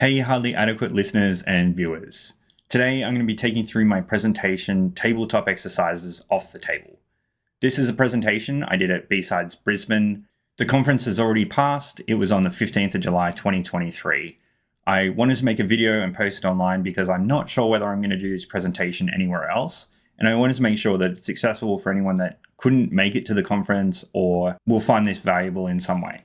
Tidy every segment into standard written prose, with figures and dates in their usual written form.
Hey, hardly adequate listeners and viewers. Today I'm going to be taking through my presentation, Tabletop Exercises Off the Table. This is a presentation I did at BSides Brisbane. The conference has already passed. It was on the 15th of July 2023. I wanted to make a video and post it online because I'm not sure whether I'm going to do this presentation anywhere else. And I wanted to make sure that it's accessible for anyone that couldn't make it to the conference or will find this valuable in some way.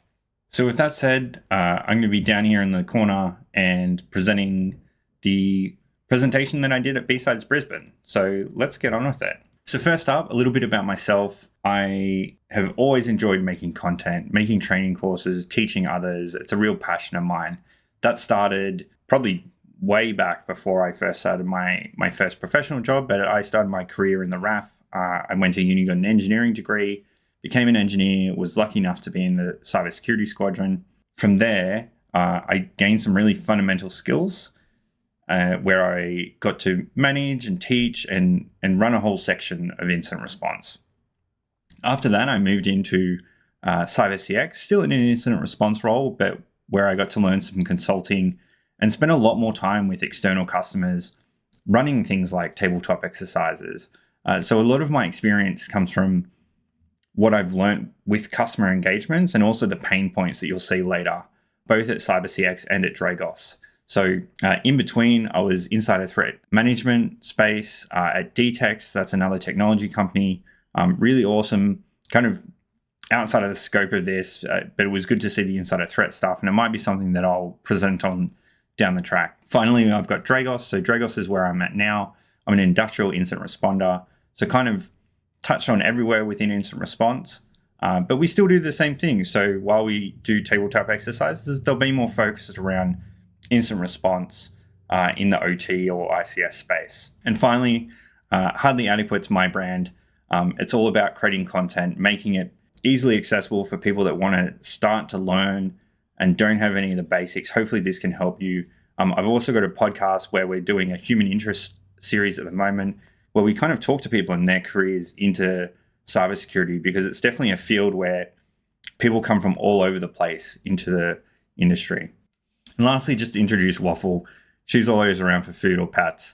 So with that said, I'm going to be down here in the corner and presenting the presentation that I did at BSides Brisbane. So let's get on with it. So first up, a little bit about myself. I have always enjoyed making content, making training courses, teaching others. It's a real passion of mine. That started probably way back before I first started my first professional job, but I started my career in the RAF. I went to uni, got an engineering degree, became an engineer, was lucky enough to be in the cybersecurity squadron. From there, I gained some really fundamental skills where I got to manage and teach and run a whole section of incident response. After that, I moved into CyberCX, still in an incident response role, but where I got to learn some consulting and spend a lot more time with external customers running things like tabletop exercises. So a lot of my experience comes from what I've learned with customer engagements and also the pain points that you'll see later, both at CyberCX and at Dragos. So in between, I was inside a threat management space at DTEX. That's another technology company. Really awesome, kind of outside of the scope of this, but it was good to see the insider threat stuff. And it might be something that I'll present on down the track. Finally, I've got Dragos. So Dragos is where I'm at now. I'm an industrial incident responder. So kind of touched on everywhere within incident response, but we still do the same thing. So while we do tabletop exercises, they'll be more focused around incident response in the OT or ICS space. And finally, Hardly Adequate's my brand. It's all about creating content, making it easily accessible for people that want to start to learn and don't have any of the basics. Hopefully this can help you. I've also got a podcast where we're doing a human interest series at the moment, where we kind of talk to people in their careers into cybersecurity, because it's definitely a field where people come from all over the place into the industry. And lastly, just to introduce Waffle. She's always around for food or pats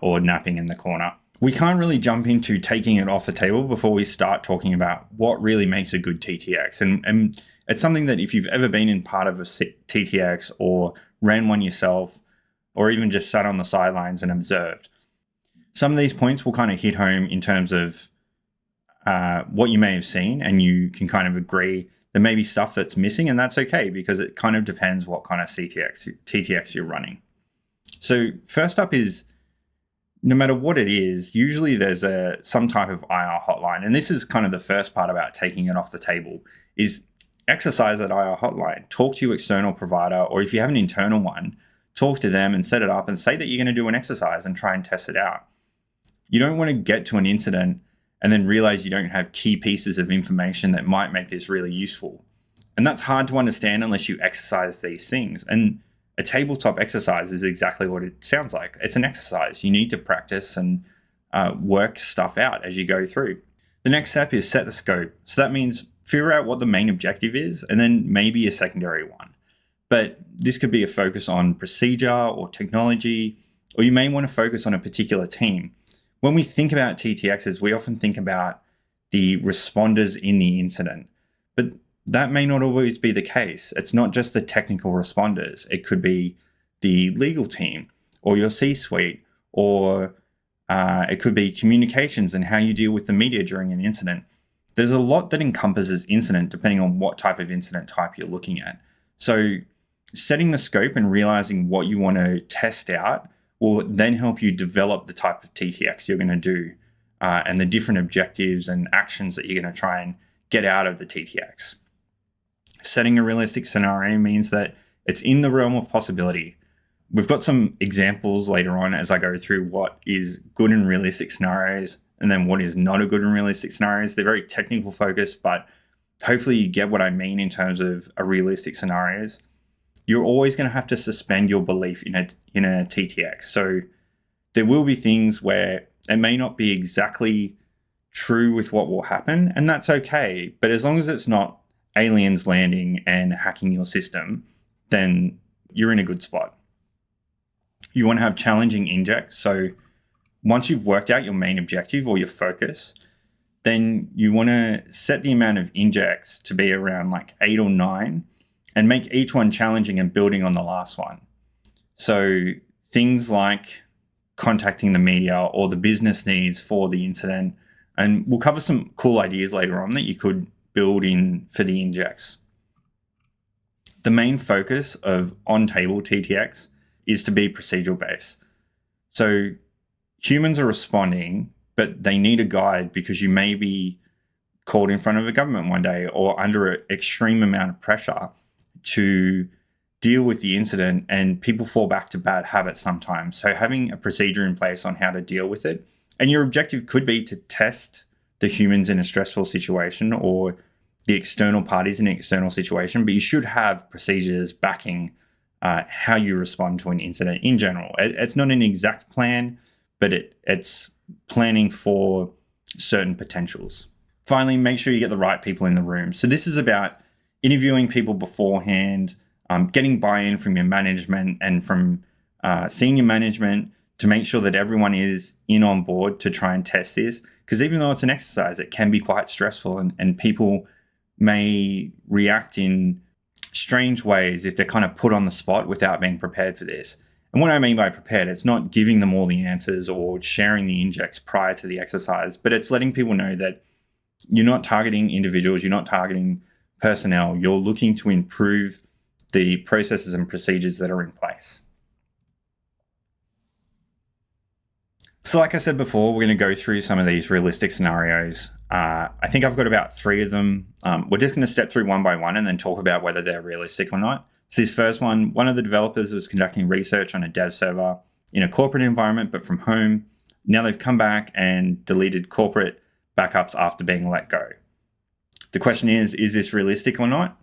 or napping in the corner. We can't really jump into taking it off the table before we start talking about what really makes a good TTX. And it's something that if you've ever been in part of a TTX or ran one yourself, or even just sat on the sidelines and observed, some of these points will kind of hit home in terms of what you may have seen, and you can kind of agree there may be stuff that's missing, and that's okay because it kind of depends what kind of TTX you're running. So first up is, no matter what it is, usually there's some type of IR hotline, and this is kind of the first part about taking it off the table, is exercise that IR hotline. Talk to your external provider, or if you have an internal one, talk to them and set it up and say that you're going to do an exercise and try and test it out. You don't want to get to an incident and then realize you don't have key pieces of information that might make this really useful. And that's hard to understand unless you exercise these things. And a tabletop exercise is exactly what it sounds like. It's an exercise. You need to practice and work stuff out as you go through. The next step is set the scope. So that means figure out what the main objective is and then maybe a secondary one. But this could be a focus on procedure or technology, or you may want to focus on a particular team. When we think about TTXs, we often think about the responders in the incident, but that may not always be the case. It's not just the technical responders. It could be the legal team or your C-suite, or it could be communications and how you deal with the media during an incident. There's a lot that encompasses incident depending on what type of incident type you're looking at. So setting the scope and realizing what you want to test out will then help you develop the type of TTX you're going to do and the different objectives and actions that you're going to try and get out of the TTX. Setting a realistic scenario means that it's in the realm of possibility. We've got some examples later on as I go through what is good and realistic scenarios and then what is not a good and realistic scenarios. They're very technical focused, but hopefully you get what I mean in terms of a realistic scenarios. You're always going to have to suspend your belief in a TTX. So there will be things where it may not be exactly true with what will happen, and that's okay. But as long as it's not aliens landing and hacking your system, then you're in a good spot. You want to have challenging injects. So once you've worked out your main objective or your focus, then you want to set the amount of injects to be around like 8 or 9 and make each one challenging and building on the last one. So things like contacting the media or the business needs for the incident. And we'll cover some cool ideas later on that you could build in for the injects. The main focus of on-table TTX is to be procedural based. So humans are responding, but they need a guide because you may be called in front of a government one day or under an extreme amount of pressure to deal with the incident, and people fall back to bad habits sometimes. So having a procedure in place on how to deal with it, and your objective could be to test the humans in a stressful situation or the external parties in an external situation, but you should have procedures backing how you respond to an incident in general. It's not an exact plan, but it's planning for certain potentials. Finally, make sure you get the right people in the room. So this is about interviewing people beforehand, getting buy-in from your management and from senior management to make sure that everyone is in on board to try and test this. Because even though it's an exercise, it can be quite stressful and people may react in strange ways if they're kind of put on the spot without being prepared for this. And what I mean by prepared, it's not giving them all the answers or sharing the injects prior to the exercise, but it's letting people know that you're not targeting individuals, you're not targeting personnel, you're looking to improve the processes and procedures that are in place. So like I said before, we're going to go through some of these realistic scenarios. I think I've got about 3 of them. We're just going to step through one by one and then talk about whether they're realistic or not. So this first one of the developers was conducting research on a dev server in a corporate environment, but from home. Now they've come back and deleted corporate backups after being let go. The question is this realistic or not?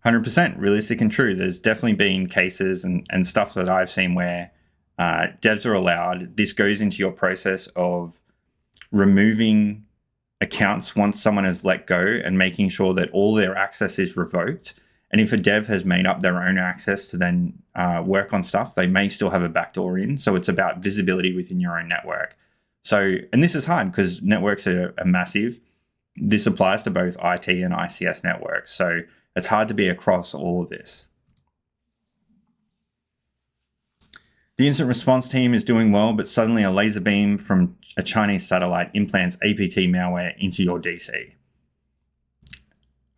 100% realistic and true. There's definitely been cases and stuff that I've seen where devs are allowed. This goes into your process of removing accounts once someone has let go and making sure that all their access is revoked. And if a dev has made up their own access to then work on stuff, they may still have a backdoor in. So it's about visibility within your own network. So, and this is hard because networks are massive. This applies to both IT and ICS networks. So it's hard to be across all of this. The incident response team is doing well, but suddenly a laser beam from a Chinese satellite implants APT malware into your DC.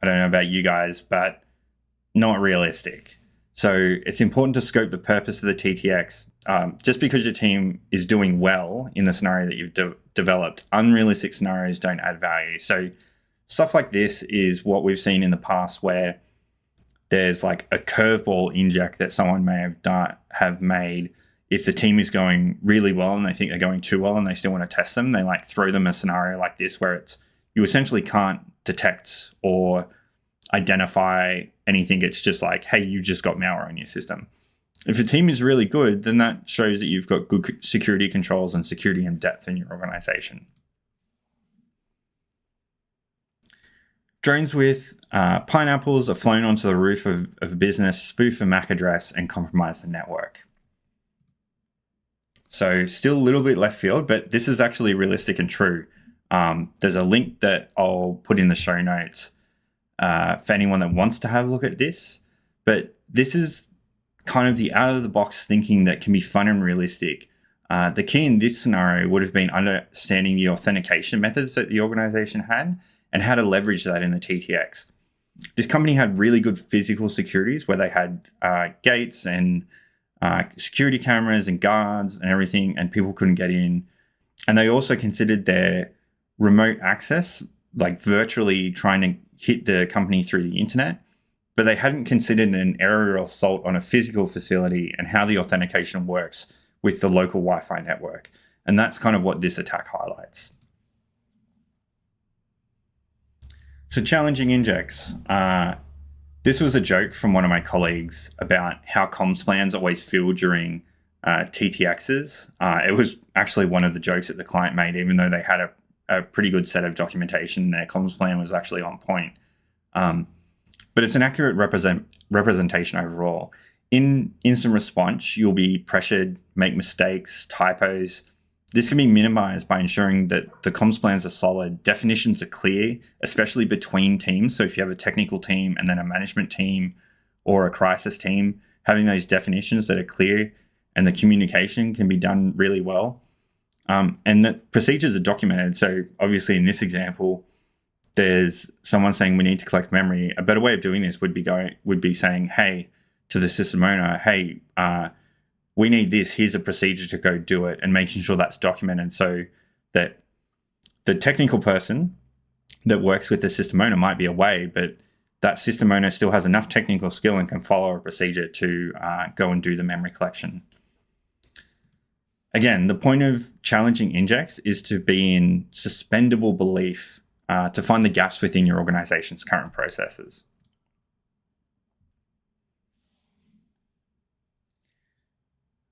I don't know about you guys, but not realistic. So it's important to scope the purpose of the TTX. Just because your team is doing well in the scenario that you've developed, unrealistic scenarios don't add value. So stuff like this is what we've seen in the past where there's like a curveball inject that someone may have made. If the team is going really well and they think they're going too well and they still want to test them, they like throw them a scenario like this where it's you essentially can't detect or identify anything. It's just like, hey, you just got malware on your system. If a team is really good, then that shows that you've got good security controls and security in depth in your organization. Drones with pineapples are flown onto the roof of a business, spoof a MAC address, and compromise the network. So still a little bit left field, but this is actually realistic and true. There's a link that I'll put in the show notes for anyone that wants to have a look at this. But this is kind of the out-of-the-box thinking that can be fun and realistic. The key in this scenario would have been understanding the authentication methods that the organization had and how to leverage that in the TTX. This company had really good physical securities where they had gates and security cameras and guards and everything, and people couldn't get in. And they also considered their remote access, like virtually trying to hit the company through the internet, but they hadn't considered an aerial assault on a physical facility and how the authentication works with the local Wi-Fi network. And that's kind of what this attack highlights. So challenging injects. This was a joke from one of my colleagues about how comms plans always fail during TTXs. It was actually one of the jokes that the client made, even though they had a pretty good set of documentation. Their comms plan was actually on point. But but it's an accurate representation overall. In instant response, you'll be pressured, make mistakes, typos. This can be minimized by ensuring that the comms plans are solid, definitions are clear, especially between teams. So if you have a technical team and then a management team or a crisis team, having those definitions that are clear and the communication can be done really well. And that procedures are documented. So obviously in this example, there's someone saying we need to collect memory. A better way of doing this would be saying, hey, to the system owner, hey, we need this, here's a procedure to go do it, and making sure that's documented so that the technical person that works with the system owner might be away, but that system owner still has enough technical skill and can follow a procedure to go and do the memory collection. Again, the point of challenging injects is to be in suspendable belief to find the gaps within your organization's current processes.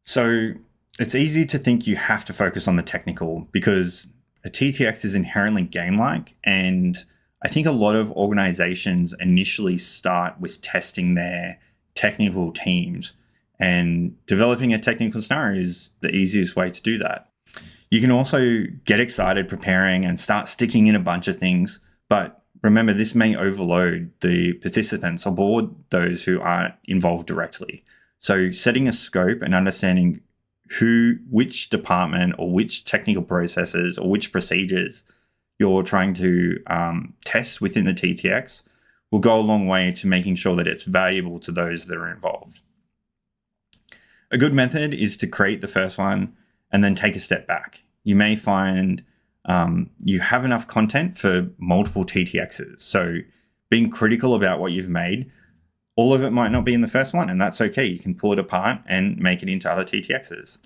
So it's easy to think you have to focus on the technical because a TTX is inherently game-like, and I think a lot of organizations initially start with testing their technical teams, and developing a technical scenario is the easiest way to do that. You can also get excited preparing and start sticking in a bunch of things, but remember, this may overload the participants aboard those who aren't involved directly. So setting a scope and understanding which department or which technical processes or which procedures you're trying to test within the TTX will go a long way to making sure that it's valuable to those that are involved. A good method is to create the first one and then take a step back. You may find you have enough content for multiple TTXs. So being critical about what you've made, all of it might not be in the first one, and that's okay. You can pull it apart and make it into other TTXs.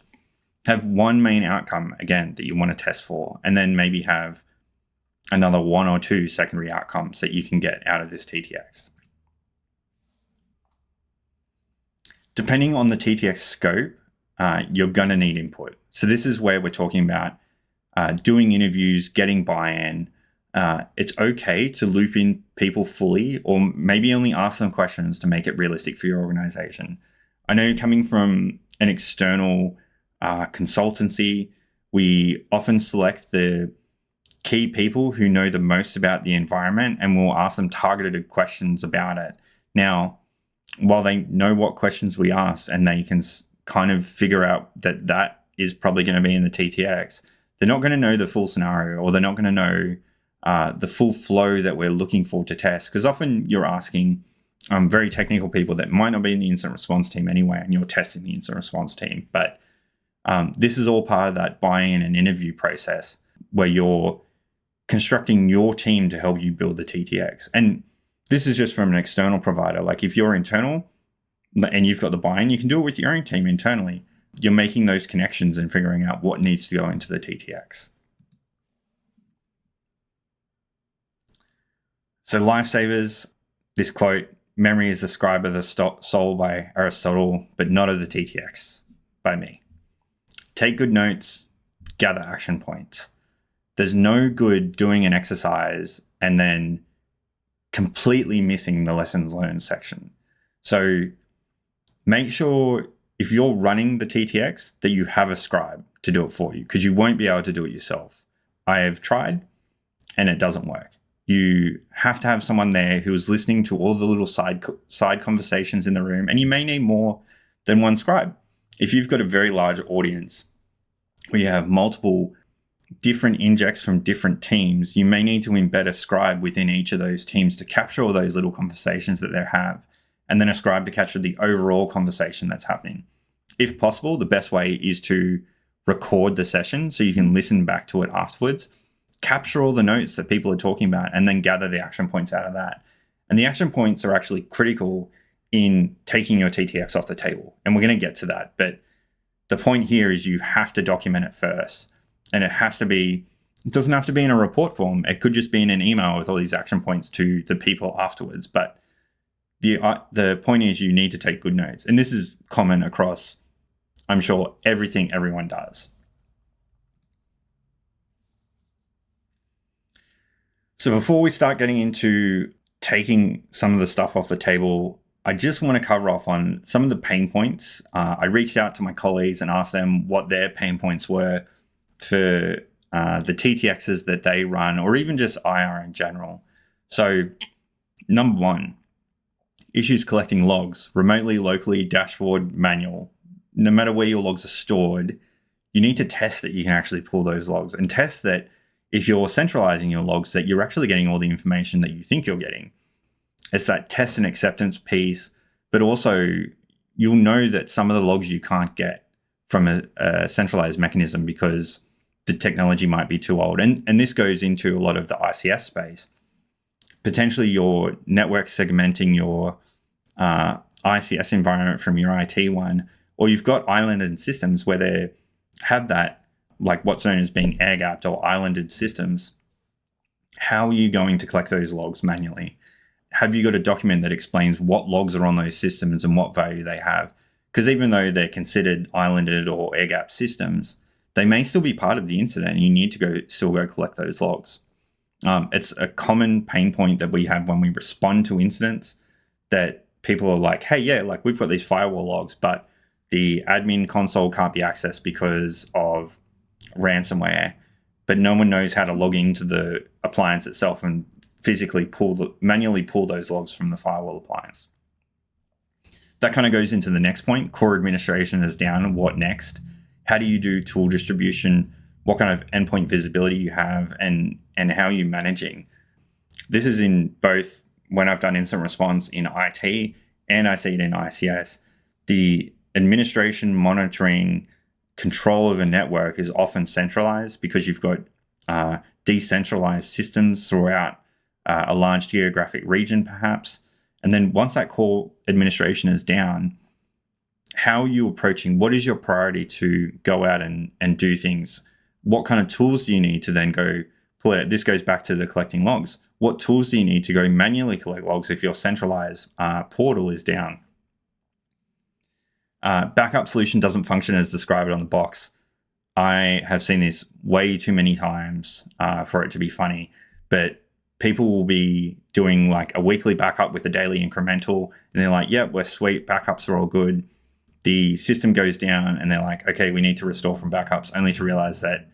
Have one main outcome, again, that you want to test for, and then maybe have another one or two secondary outcomes that you can get out of this TTX. Depending on the TTX scope, you're going to need input. So this is where we're talking about doing interviews, getting buy-in. It's okay to loop in people fully, or maybe only ask them questions to make it realistic for your organization. I know coming from an external consultancy, we often select the key people who know the most about the environment, and we'll ask them targeted questions about it. Now, while they know what questions we ask and they can kind of figure out that is probably going to be in the TTX, they're not going to know the full scenario, or they're not going to know the full flow that we're looking for to test. Because often you're asking very technical people that might not be in the incident response team anyway, and you're testing the incident response team. But this is all part of that buy-in and interview process where you're constructing your team to help you build the TTX. And this is just from an external provider. Like if you're internal and you've got the buy-in, you can do it with your own team internally. You're making those connections and figuring out what needs to go into the TTX. So lifesavers, this quote, "Memory is the scribe of the soul" by Aristotle, but not of the TTX by me. Take good notes, gather action points. There's no good doing an exercise and then completely missing the lessons learned section. So make sure if you're running the TTX that you have a scribe to do it for you, because you won't be able to do it yourself. I have tried and it doesn't work. You have to have someone there who is listening to all the little side conversations in the room, and you may need more than one scribe. If you've got a very large audience where you have multiple different injects from different teams, you may need to embed a scribe within each of those teams to capture all those little conversations that they have, and then a scribe to capture the overall conversation that's happening. If possible, the best way is to record the session so you can listen back to it afterwards, capture all the notes that people are talking about, and then gather the action points out of that. And the action points are actually critical in taking your TTX off the table. And we're going to get to that. But the point here is you have to document it first. And it doesn't have to be in a report form. It could just be in an email with all these action points to the people afterwards. But the point is you need to take good notes. And this is common across, I'm sure, everything everyone does. So before we start getting into taking some of the stuff off the table, I just want to cover off on some of the pain points. I reached out to my colleagues and asked them what their pain points were for the TTXs that they run, or even just IR in general. So, number one, issues collecting logs, remotely, locally, dashboard, manual. No matter where your logs are stored, you need to test that you can actually pull those logs, and test that if you're centralizing your logs, that you're actually getting all the information that you think you're getting. It's that test and acceptance piece, but also you'll know that some of the logs you can't get from a centralized mechanism because the technology might be too old. And this goes into a lot of the ICS space. Potentially you're network segmenting your ICS environment from your IT one, or you've got islanded systems where they have that, like what's known as being air-gapped or islanded systems. How are you going to collect those logs manually? Have you got a document that explains what logs are on those systems and what value they have? Because even though they're considered islanded or air-gapped systems, they may still be part of the incident, and you need to still go collect those logs. It's a common pain point that we have when we respond to incidents, that people are like, hey, yeah, like we've got these firewall logs, but the admin console can't be accessed because of ransomware, but no one knows how to log into the appliance itself and physically manually pull those logs from the firewall appliance. That kind of goes into the next point. Core administration is down. What next? How do you do tool distribution? What kind of endpoint visibility you have, and how are you managing? This is in both when I've done incident response in IT and I see it in ICS. The administration, monitoring, control of a network is often centralized because you've got decentralized systems throughout a large geographic region, perhaps. And then once that core administration is down, how are you approaching? What is your priority to go out and do things? What kind of tools do you need to then go pull it? This goes back to the collecting logs. What tools do you need to go manually collect logs if your centralized portal is down? Backup solution doesn't function as described on the box. I have seen this way too many times for it to be funny, but people will be doing like a weekly backup with a daily incremental, and they're like, yep, we're sweet, backups are all good. The system goes down and they're like, okay, we need to restore from backups, only to realize that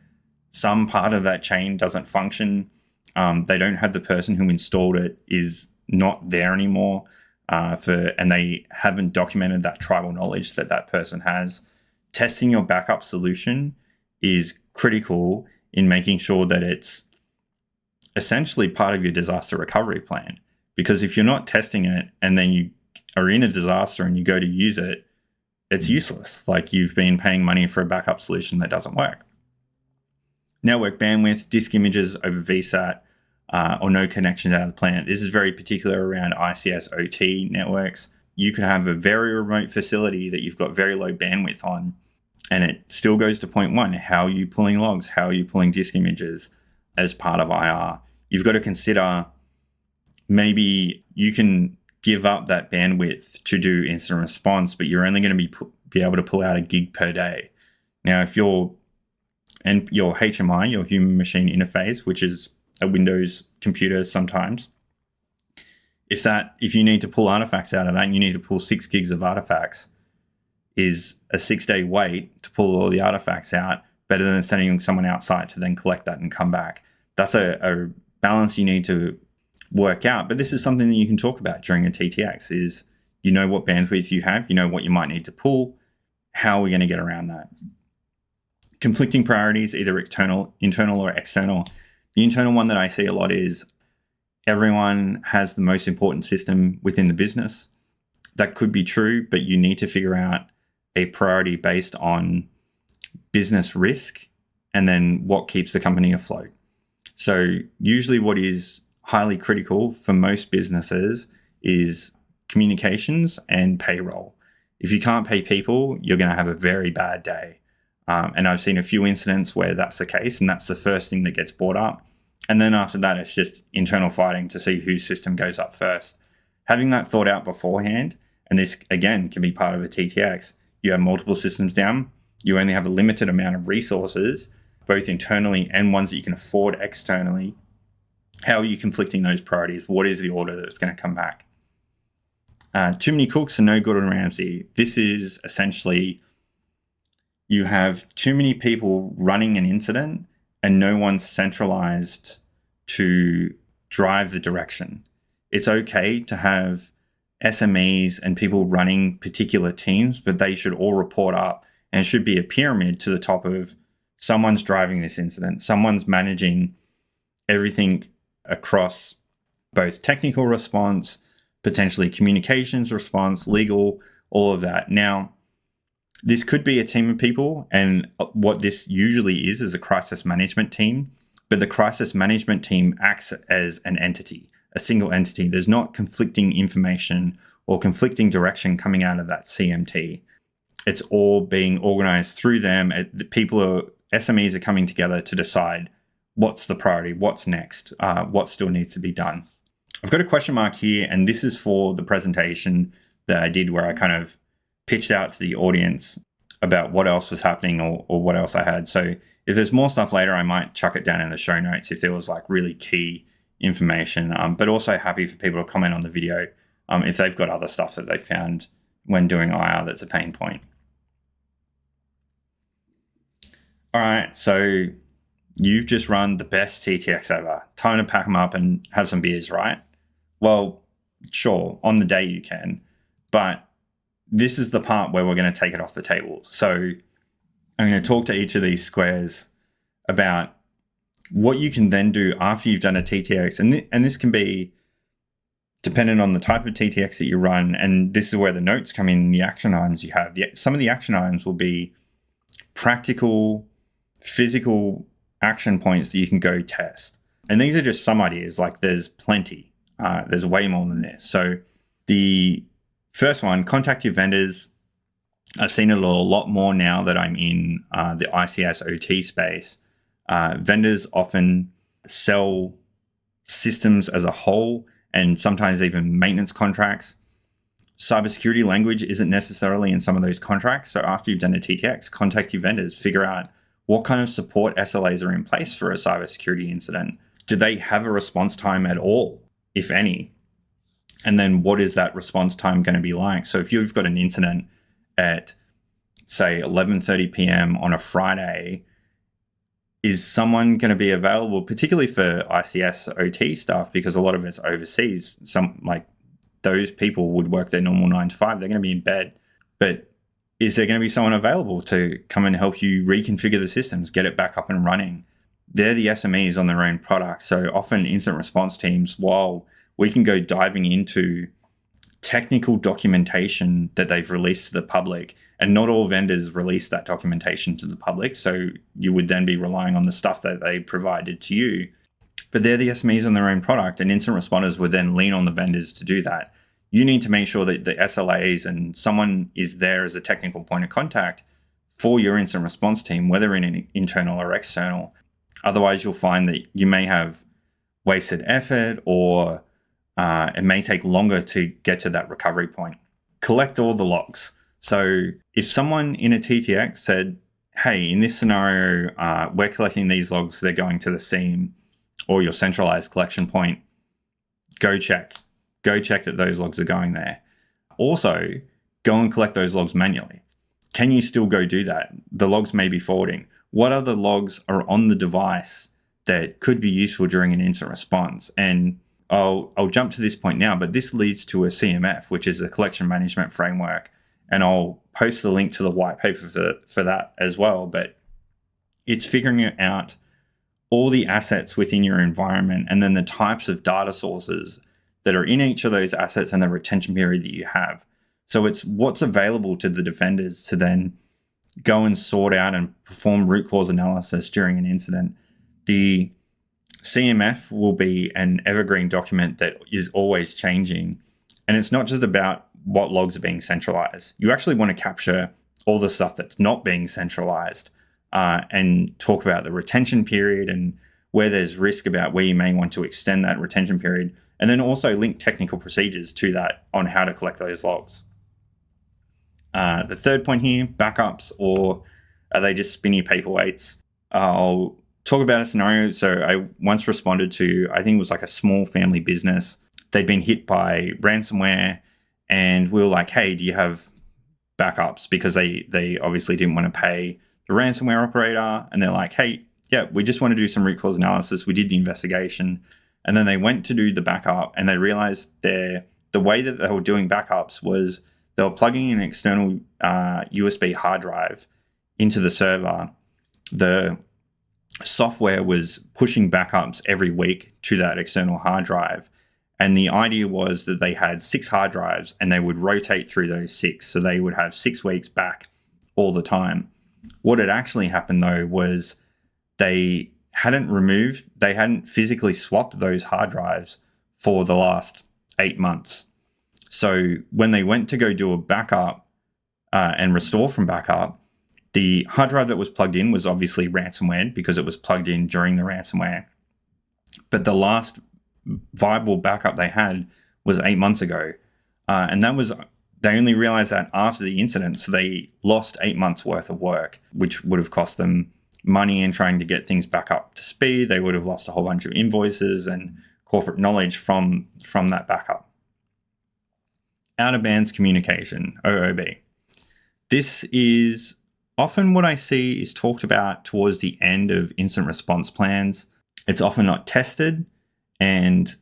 some part of that chain doesn't function. They don't have the person who installed it is not there anymore, and they haven't documented that tribal knowledge that that person has. Testing your backup solution is critical in making sure that it's essentially part of your disaster recovery plan. Because if you're not testing it and then you are in a disaster and you go to use it, it's useless. Like you've been paying money for a backup solution that doesn't work. Network bandwidth, disk images over VSAT, or no connection out of the plant. This is very particular around ICS OT networks. You could have a very remote facility that you've got very low bandwidth on, and it still goes to point one. How are you pulling logs? How are you pulling disk images as part of IR? You've got to consider maybe you can give up that bandwidth to do incident response, but you're only going to be able to pull out a gig per day. Now, if your HMI, your human machine interface, which is a Windows computer sometimes, if you need to pull artifacts out of that and you need to pull 6 gigs of artifacts, is a 6-day wait to pull all the artifacts out better than sending someone outside to then collect that and come back? That's a balance you need to work out. But this is something that you can talk about during a TTX, is you know what bandwidth you have, you know what you might need to pull. How are we going to get around that? Conflicting priorities, either internal or external. The internal one that I see a lot is everyone has the most important system within the business. That could be true, but you need to figure out a priority based on business risk and then what keeps the company afloat. So usually what is highly critical for most businesses is communications and payroll. If you can't pay people, you're going to have a very bad day. And I've seen a few incidents where that's the case, and that's the first thing that gets brought up. And then after that, it's just internal fighting to see whose system goes up first. Having that thought out beforehand, and this, again, can be part of a TTX. You have multiple systems down. You only have a limited amount of resources, both internally and ones that you can afford externally. How are you conflicting those priorities? What is the order that's going to come back? Too many cooks and no Gordon Ramsay. This is essentially you have too many people running an incident and no one's centralized to drive the direction. It's okay to have SMEs and people running particular teams, but they should all report up, and it should be a pyramid to the top of someone's driving this incident, someone's managing everything across both technical response, potentially communications response, legal, all of that. Now, this could be a team of people, and what this usually is a crisis management team, but the crisis management team acts as an entity, a single entity. There's not conflicting information or conflicting direction coming out of that CMT. It's all being organized through them. SMEs are coming together to decide what's the priority, what's next, what still needs to be done. I've got a question mark here, and this is for the presentation that I did where I kind of pitched out to the audience about what else was happening or what else I had. So if there's more stuff later, I might chuck it down in the show notes if there was like really key information, but also happy for people to comment on the video if they've got other stuff that they found when doing IR that's a pain point. All right, so you've just run the best TTX ever. Time to pack them up and have some beers, right? Well, sure, on the day you can, but this is the part where we're going to take it off the table. So I'm going to talk to each of these squares about what you can then do after you've done a TTX. And this can be dependent on the type of TTX that you run. And this is where the notes come in, the action items you have. Some of the action items will be practical, physical action points that you can go test. And these are just some ideas, like there's plenty. There's way more than this. So the first one, contact your vendors. I've seen it a lot more now that I'm in the ICS OT space. Vendors often sell systems as a whole and sometimes even maintenance contracts. Cybersecurity language isn't necessarily in some of those contracts. So after you've done a TTX, contact your vendors, figure out what kind of support SLAs are in place for a cybersecurity incident. Do they have a response time at all, if any? And then what is that response time going to be like? So if you've got an incident at, say, 11:30 p.m. on a Friday, is someone going to be available, particularly for ICS OT stuff, because a lot of it's overseas? Some, like, those people would work their normal 9 to 5. They're going to be in bed. But is there going to be someone available to come and help you reconfigure the systems, get it back up and running? They're the SMEs on their own product. So often incident response teams, while we can go diving into technical documentation that they've released to the public, and not all vendors release that documentation to the public. So you would then be relying on the stuff that they provided to you. But they're the SMEs on their own product, and incident responders would then lean on the vendors to do that. You need to make sure that the SLAs and someone is there as a technical point of contact for your incident response team, whether in an internal or external. Otherwise, you'll find that you may have wasted effort, or it may take longer to get to that recovery point. Collect all the logs. So if someone in a TTX said, hey, in this scenario, we're collecting these logs, they're going to the SIEM or your centralized collection point, go check that those logs are going there. Also, go and collect those logs manually. Can you still go do that? The logs may be forwarding. What other logs are on the device that could be useful during an incident response? And I'll jump to this point now, but this leads to a CMF, which is a collection management framework. And I'll post the link to the white paper for that as well. But it's figuring out all the assets within your environment and then the types of data sources that are in each of those assets and the retention period that you have. So it's what's available to the defenders to then go and sort out and perform root cause analysis during an incident. The CMF will be an evergreen document that is always changing. And it's not just about what logs are being centralized. You actually want to capture all the stuff that's not being centralized and talk about the retention period and where there's risk about where you may want to extend that retention period. And then also link technical procedures to that on how to collect those logs. The third point here, backups, or are they just spinny paperweights? I'll talk about a scenario. So I once responded to, I think it was like a small family business. They'd been hit by ransomware, and we were like, hey, do you have backups? Because they obviously didn't want to pay the ransomware operator. And they're like, hey, yeah, we just want to do some root cause analysis. We did the investigation. And then they went to do the backup, and they realized the way that they were doing backups was they were plugging an external USB hard drive into the server. The software was pushing backups every week to that external hard drive. And the idea was that they had 6 hard drives and they would rotate through those 6. So they would have 6 weeks back all the time. What had actually happened though was they hadn't physically swapped those hard drives for the last 8 months. So when they went to go do a backup and restore from backup, the hard drive that was plugged in was obviously ransomware because it was plugged in during the ransomware. But the last viable backup they had was 8 months ago. And they only realized that after the incident. So they lost 8 months worth of work, which would have cost them money in trying to get things back up to speed. They would have lost a whole bunch of invoices and corporate knowledge from that backup. Out of bands communication, OOB. This is often what I see is talked about towards the end of incident response plans. It's often not tested, and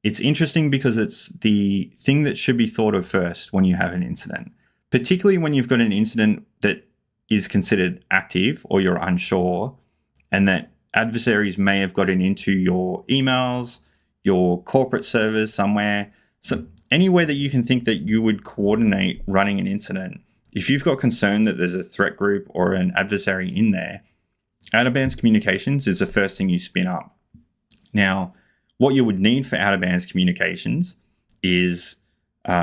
it's interesting because it's the thing that should be thought of first when you have an incident, particularly when you've got an incident that is considered active or you're unsure, and that adversaries may have gotten into your emails, your corporate servers somewhere. So any way that you can think that you would coordinate running an incident, if you've got concern that there's a threat group or an adversary in there, out-of-bands communications is the first thing you spin up. Now, what you would need for out-of-bands communications is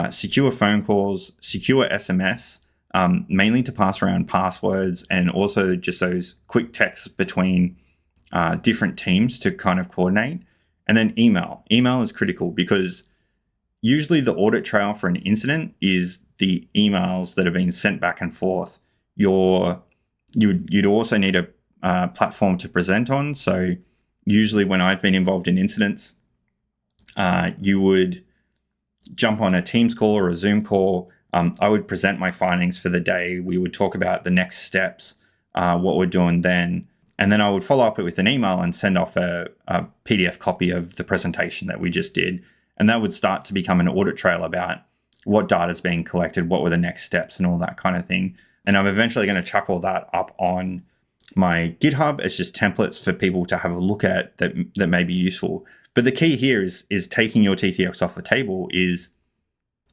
secure phone calls, secure SMS, mainly to pass around passwords, and also just those quick texts between different teams to kind of coordinate. And then email. Email is critical because usually the audit trail for an incident is the emails that have been sent back and forth. You'd also need a platform to present on. So usually when I've been involved in incidents, you would jump on a Teams call or a Zoom call. I would present my findings for the day. We would talk about the next steps, what we're doing then. And then I would follow up with an email and send off a PDF copy of the presentation that we just did. And that would start to become an audit trail about what data is being collected, what were the next steps, and all that kind of thing. And I'm eventually going to chuck all that up on my GitHub as just templates for people to have a look at that may be useful. But the key here is taking your TTX off the table is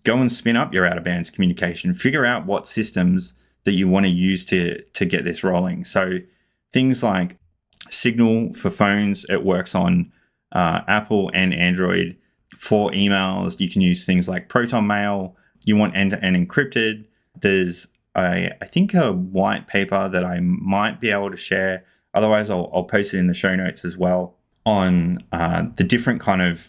go and spin up your out-of-bands communication. Figure out what systems that you want to use to get this rolling. So things like Signal for phones, it works on Apple and Android. For emails, you can use things like Proton Mail. You want end-to-end encrypted. There's I think a white paper that I might be able to share. Otherwise, I'll post it in the show notes as well on the different kind of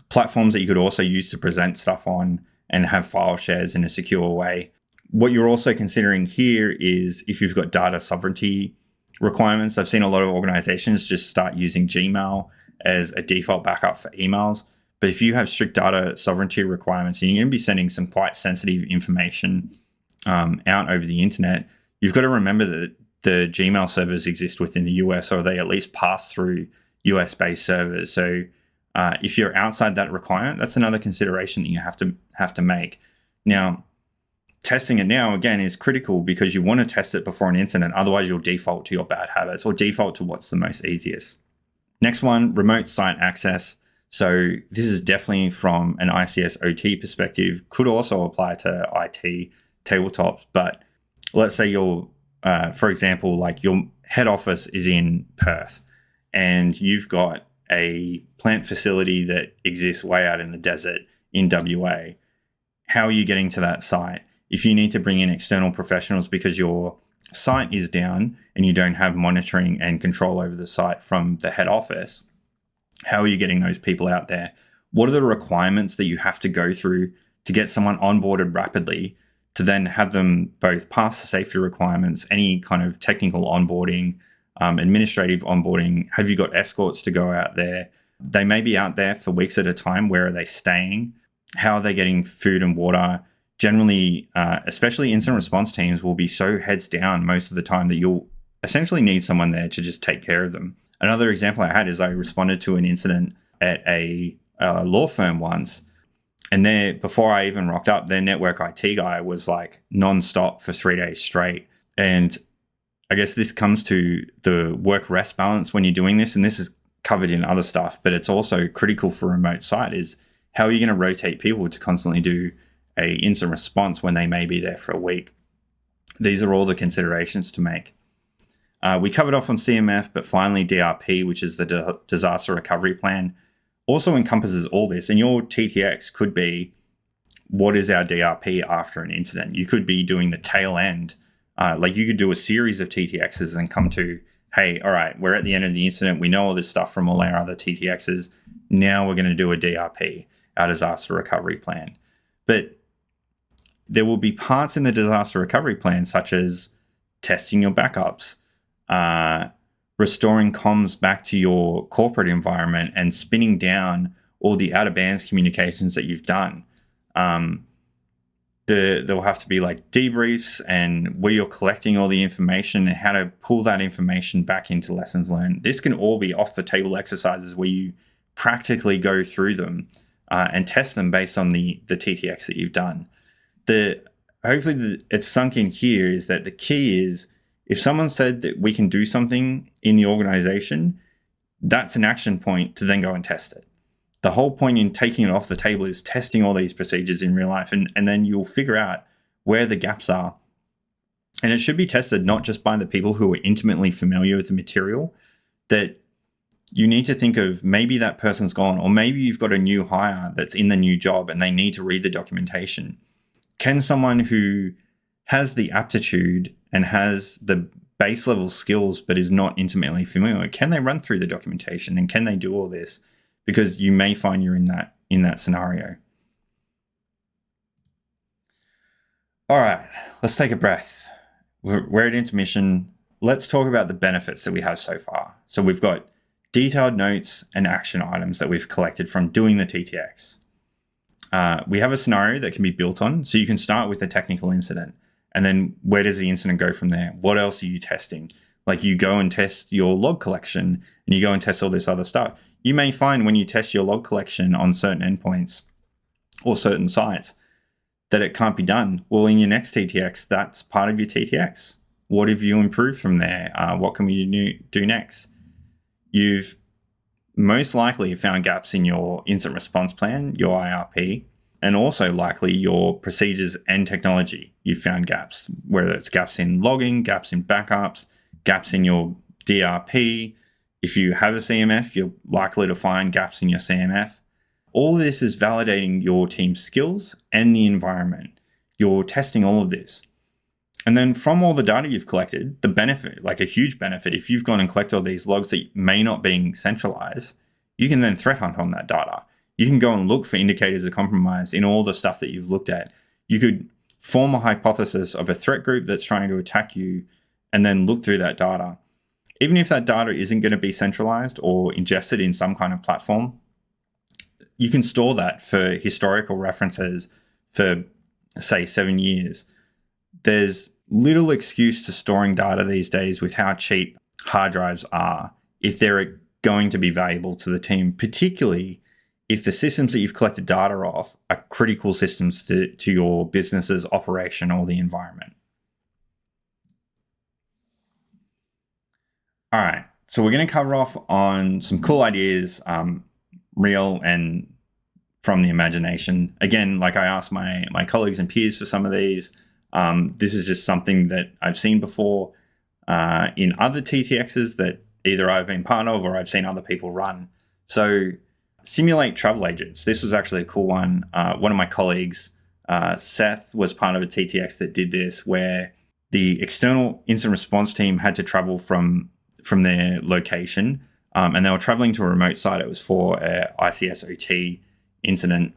platforms that you could also use to present stuff on and have file shares in a secure way. What you're also considering here is if you've got data sovereignty requirements. I've seen a lot of organizations just start using Gmail as a default backup for emails. But if you have strict data sovereignty requirements and you're going to be sending some quite sensitive information out over the internet, you've got to remember that the Gmail servers exist within the US, or they at least pass through US-based servers. So if you're outside that requirement, that's another consideration that you have to make. Now, testing it now, again, is critical because you want to test it before an incident. Otherwise, you'll default to your bad habits or default to what's the most easiest. Next one, remote site access. So this is definitely from an ICS OT perspective, could also apply to IT tabletops. But let's say for example, like your head office is in Perth and you've got a plant facility that exists way out in the desert in WA. How are you getting to that site? If you need to bring in external professionals because your site is down and you don't have monitoring and control over the site from the head office, how are you getting those people out there? What are the requirements that you have to go through to get someone onboarded rapidly to then have them both pass the safety requirements, any kind of technical onboarding, administrative onboarding. Have you got escorts to go out there? They may be out there for weeks at a time. Where are they staying? How are they getting food and water? Generally, especially incident response teams will be so heads down most of the time that you'll essentially need someone there to just take care of them. Another example I had is I responded to an incident at a law firm once, and there, before I even rocked up, their network IT guy was like non-stop for 3 days straight. And I guess this comes to the work-rest balance when you're doing this, and this is covered in other stuff, but it's also critical for remote site, is how are you going to rotate people to constantly do a incident response when they may be there for a week? These are all the considerations to make. We covered off on CMF, but finally DRP, which is the disaster recovery plan, also encompasses all this. And your TTX could be, what is our DRP after an incident? You could be doing the tail end. Like you could do a series of TTXs and come to, hey, all right, we're at the end of the incident. We know all this stuff from all our other TTXs. Now we're going to do a DRP, our disaster recovery plan. But there will be parts in the disaster recovery plan, such as testing your backups, restoring comms back to your corporate environment, and spinning down all the out-of-bands communications that you've done. There'll have to be like debriefs and where you're collecting all the information and how to pull that information back into lessons learned. This can all be off-the-table exercises where you practically go through them and test them based on the TTX that you've done. It's sunk in here is that the key is, if someone said that we can do something in the organization, that's an action point to then go and test it. The whole point in taking it off the table is testing all these procedures in real life, and then you'll figure out where the gaps are. And it should be tested not just by the people who are intimately familiar with the material, that you need to think of, maybe that person's gone, or maybe you've got a new hire that's in the new job and they need to read the documentation. Can someone who has the aptitude and has the base level skills but is not intimately familiar, can they run through the documentation and can they do all this? Because you may find you're in that scenario. All right, let's take a breath. We're at intermission. Let's talk about the benefits that we have so far. So we've got detailed notes and action items that we've collected from doing the TTX. We have a scenario that can be built on. So you can start with a technical incident, and then where does the incident go from there? What else are you testing? Like, you go and test your log collection and you go and test all this other stuff. You may find when you test your log collection on certain endpoints or certain sites that it can't be done. Well, in your next TTX, that's part of your TTX. What have you improved from there? What can we do next? You've most likely found gaps in your incident response plan, your IRP, and also likely your procedures and technology. You've found gaps, whether it's gaps in logging, gaps in backups, gaps in your DRP. If you have a CMF, you're likely to find gaps in your CMF. All of this is validating your team's skills and the environment. You're testing all of this. And then from all the data you've collected, the benefit, like a huge benefit, if you've gone and collected all these logs that may not be centralized, you can then threat hunt on that data. You can go and look for indicators of compromise in all the stuff that you've looked at. You could form a hypothesis of a threat group that's trying to attack you and then look through that data. Even if that data isn't going to be centralized or ingested in some kind of platform, you can store that for historical references for, say, 7 years. There's little excuse to storing data these days with how cheap hard drives are if they're going to be valuable to the team, particularly if the systems that you've collected data off are critical systems to your business's operation or the environment. All right, so we're going to cover off on some cool ideas, real and from the imagination. Again, like I asked my colleagues and peers for some of these. This is just something that I've seen before in other TTXs that either I've been part of or I've seen other people run. So simulate travel agents. This was actually a cool one. One of my colleagues, Seth, was part of a TTX that did this, where the external incident response team had to travel from their location, and they were traveling to a remote site. It was for a ICS OT incident,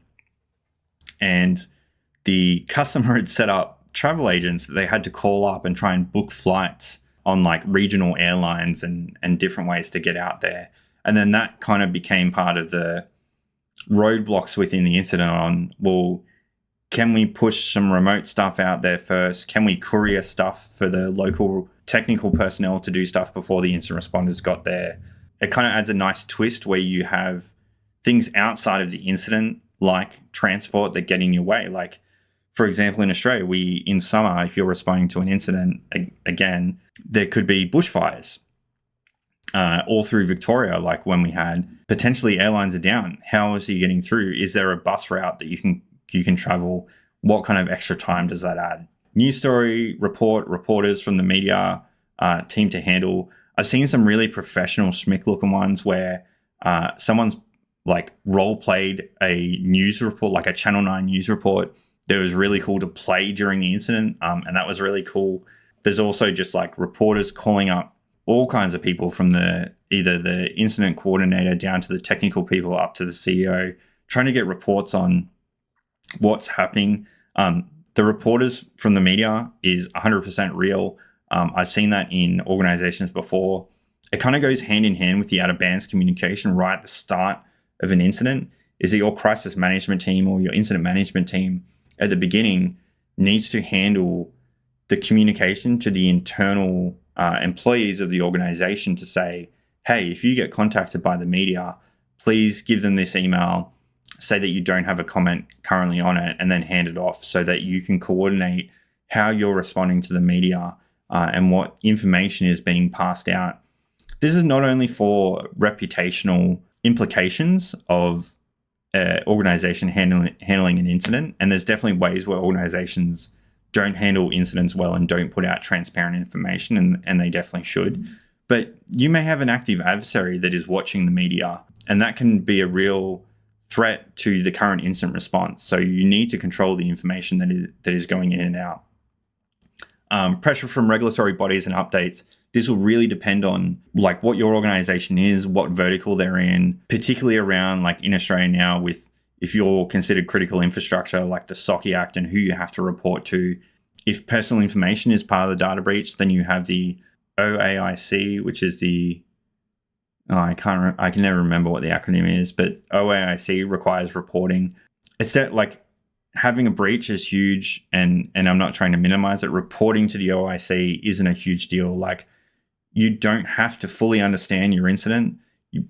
and the customer had set up travel agents that they had to call up and try and book flights on like regional airlines and different ways to get out there. And then that kind of became part of the roadblocks within the incident on, well, can we push some remote stuff out there first? Can we courier stuff for the local technical personnel to do stuff before the incident responders got there? It kind of adds a nice twist where you have things outside of the incident, like transport, that get in your way. Like, for example, in Australia, in summer, if you're responding to an incident, again, there could be bushfires all through Victoria. Like when we had potentially airlines are down, how is he getting through? Is there a bus route that you can travel? What kind of extra time does that add? News story, reporters from the media team to handle. I've seen some really professional schmick looking ones where someone's like role played a news report, like a Channel 9 news report that was really cool to play during the incident. And that was really cool. There's also just like reporters calling up all kinds of people from either the incident coordinator down to the technical people up to the CEO, trying to get reports on what's happening. The reporters from the media is 100% real. I've seen that in organizations before. It kind of goes hand in hand with the out-of-bands communication right at the start of an incident, is that your crisis management team or your incident management team at the beginning needs to handle the communication to the internal employees of the organization to say, hey, if you get contacted by the media, please give them this email, say that you don't have a comment currently on it, and then hand it off so that you can coordinate how you're responding to the media and what information is being passed out. This is not only for reputational implications of organization handling an incident, and there's definitely ways where organizations don't handle incidents well and don't put out transparent information, and they definitely should. But you may have an active adversary that is watching the media, and that can be a real threat to the current incident response. So you need to control the information that is going in and out. Pressure from regulatory bodies and updates. This will really depend on like what your organization is, what vertical they're in, particularly around like in Australia now with, if you're considered critical infrastructure, like the SOCI Act and who you have to report to. If personal information is part of the data breach, then you have the OAIC, which is I can never remember what the acronym is, but OAIC requires reporting. It's that like having a breach is huge, and I'm not trying to minimize it. Reporting to the OIC isn't a huge deal. Like, you don't have to fully understand your incident,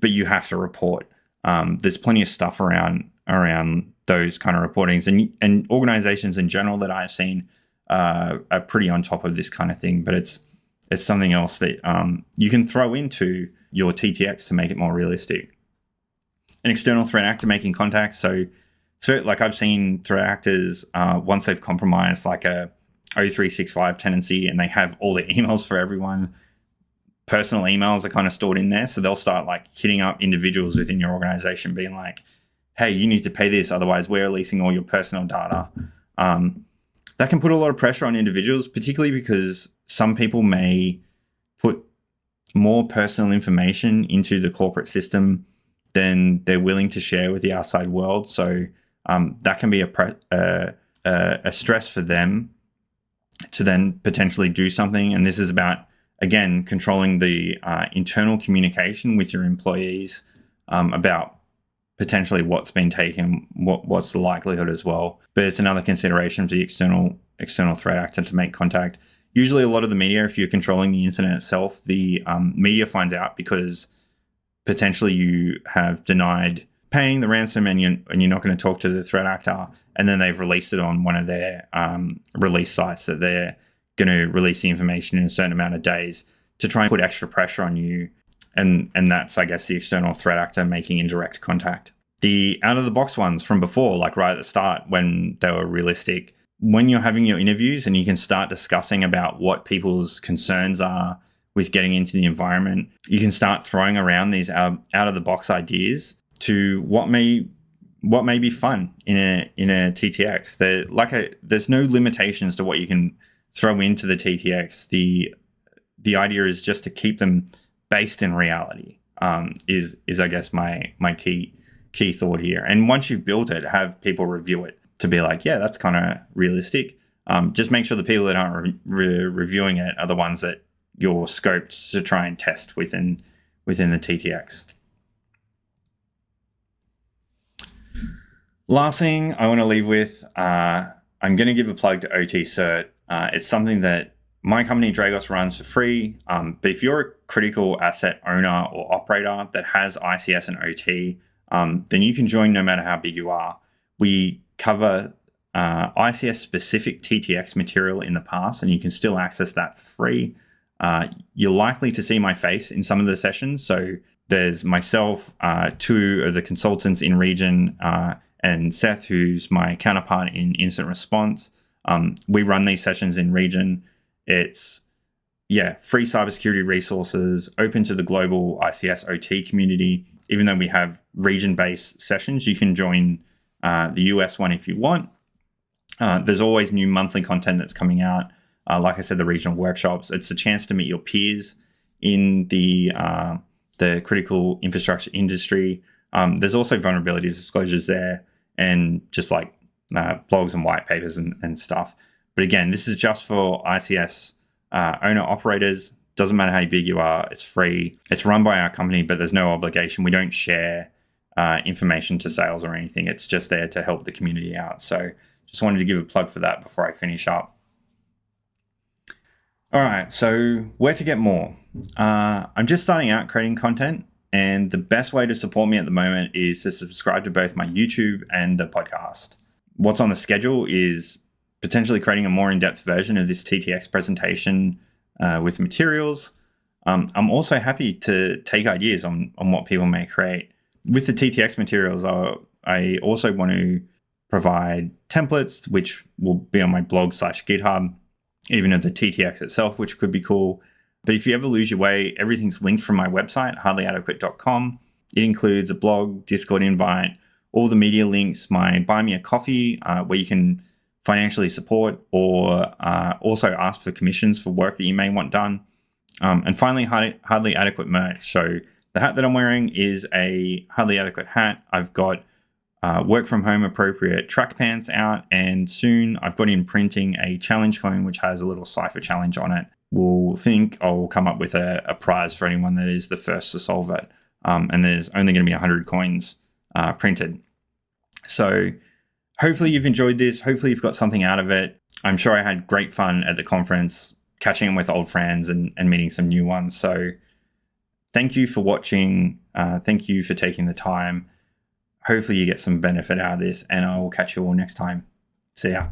but you have to report. There's plenty of stuff around those kind of reportings, and organizations in general that I've seen are pretty on top of this kind of thing. But it's something else that you can throw into your TTX to make it more realistic. An external threat actor making contact. So like I've seen threat actors, once they've compromised like a O365 tenancy and they have all the emails for everyone, personal emails are kind of stored in there. So they'll start like hitting up individuals within your organization being like, hey, you need to pay this, otherwise we're releasing all your personal data. That can put a lot of pressure on individuals, particularly because some people may put more personal information into the corporate system than they're willing to share with the outside world. So that can be a stress for them to then potentially do something. And this is about, again, controlling the internal communication with your employees about potentially what's been taken, what's the likelihood as well. But it's another consideration for the external threat actor to make contact. Usually a lot of the media, if you're controlling the incident itself, the media finds out because potentially you have denied paying the ransom and you're not going to talk to the threat actor, and then they've released it on one of their release sites that they're going to release the information in a certain amount of days to try and put extra pressure on you. And that's, I guess, the external threat actor making indirect contact. The out-of-the-box ones from before, like right at the start when they were realistic, when you're having your interviews and you can start discussing about what people's concerns are with getting into the environment, you can start throwing around these out-of-the-box ideas to what may be fun in a TTX. There's no limitations to what you can throw into the TTX. The idea is just to keep them based in reality. Is I guess my key thought here. And once you've built it, have people review it to be like, yeah, that's kind of realistic. Just make sure the people that aren't reviewing it are the ones that you're scoped to try and test within the TTX. Last thing I want to leave with, I'm going to give a plug to OT-CERT. It's something that my company Dragos runs for free, but if you're a critical asset owner or operator that has ICS and OT, then you can join no matter how big you are. We cover ICS specific TTX material in the past, and you can still access that for free. You're likely to see my face in some of the sessions. So there's myself, two of the consultants in region, and Seth, who's my counterpart in incident response. We run these sessions in region. It's free cybersecurity resources, open to the global ICS OT community. Even though we have region-based sessions, you can join the US one if you want. There's always new monthly content that's coming out. Like I said, the regional workshops. It's a chance to meet your peers in the critical infrastructure industry. There's also vulnerability disclosures there, and just like blogs and white papers and stuff. But again, this is just for ICS owner operators. Doesn't matter how big you are. It's free. It's run by our company, but there's no obligation. We don't share information to sales or anything. It's just there to help the community out. So just wanted to give a plug for that before I finish up. All right, so where to get more? I'm just starting out creating content, and the best way to support me at the moment is to subscribe to both my YouTube and the podcast. What's on the schedule is potentially creating a more in-depth version of this TTX presentation with materials. I'm also happy to take ideas on what people may create. With the TTX materials, I also want to provide templates, which will be on my blog/GitHub, even of the TTX itself, which could be cool. But if you ever lose your way, everything's linked from my website, hardlyadequate.com. It includes a blog, Discord invite, all the media links, my Buy Me a Coffee, where you can financially support or also ask for commissions for work that you may want done. And finally, Hardly Adequate merch. So the hat that I'm wearing is a Hardly Adequate hat. I've got work from home appropriate track pants out, and soon I've got in printing a challenge coin which has a little cipher challenge on it. I'll come up with a prize for anyone that is the first to solve it. And there's only going to be 100 coins printed. So hopefully you've enjoyed this. Hopefully you've got something out of it. I'm sure I had great fun at the conference, catching up with old friends and meeting some new ones. So thank you for watching. Thank you for taking the time. Hopefully you get some benefit out of this, and I will catch you all next time. See ya.